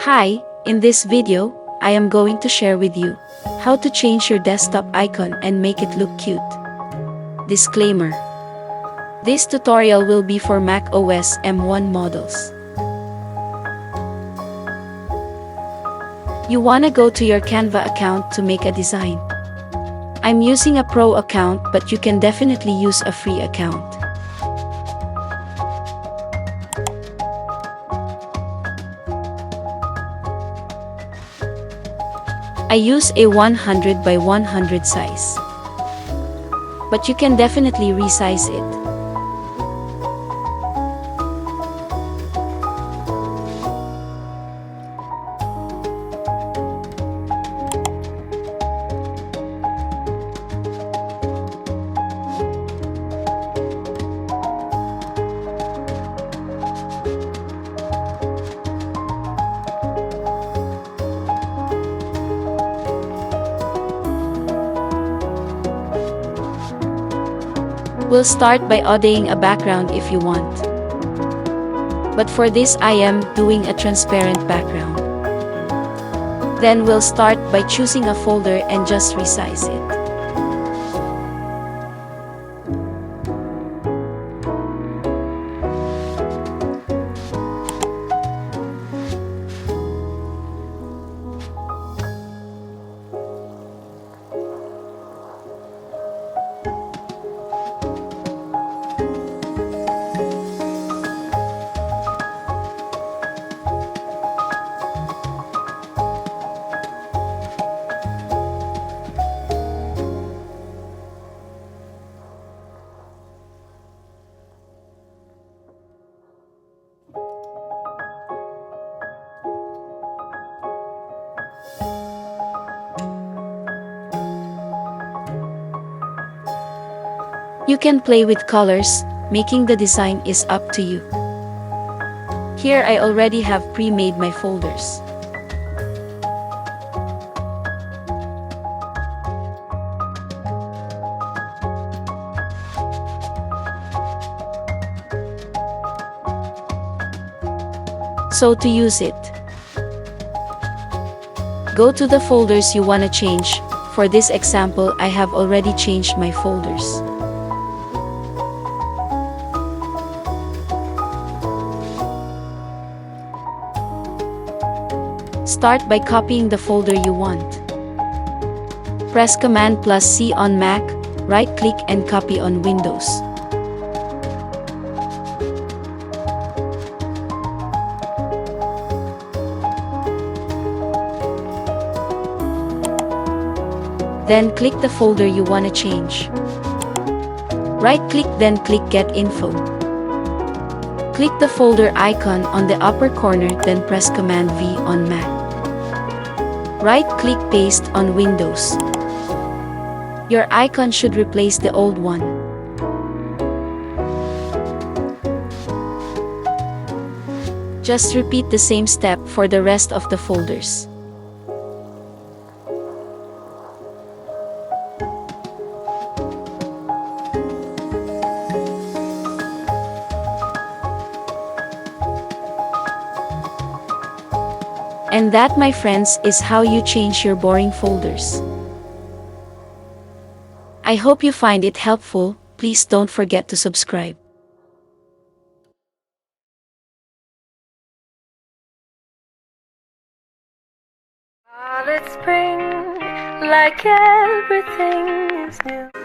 Hi, in this video, I am going to share with you how to change your desktop icon and make it look cute. Disclaimer: this tutorial will be for Mac OS M1 models. You wanna go to your Canva account to make a design. I'm using a pro account, but you can definitely use a free account. I use a 100 by 100 size, but you can definitely resize it. We'll start by adding a background if you want. But for this I am doing a transparent background. Then we'll start by choosing a folder and just resize it. You can play with colors, making the design is up to you. Here I already have pre-made my folders. So to use it, go to the folders you want to change. For this example, I have already changed my folders. Start by copying the folder you want. Press Command+C on Mac, right-click and copy on Windows. Then click the folder you want to change. Right-click, then click Get Info. Click the folder icon on the upper corner, then press Command-V on Mac. Right-click Paste on Windows. Your icon should replace the old one. Just repeat the same step for the rest of the folders. And that, my friends, is how you change your boring folders. I hope you find it helpful. Please don't forget to subscribe. All it's spring, like everything is new.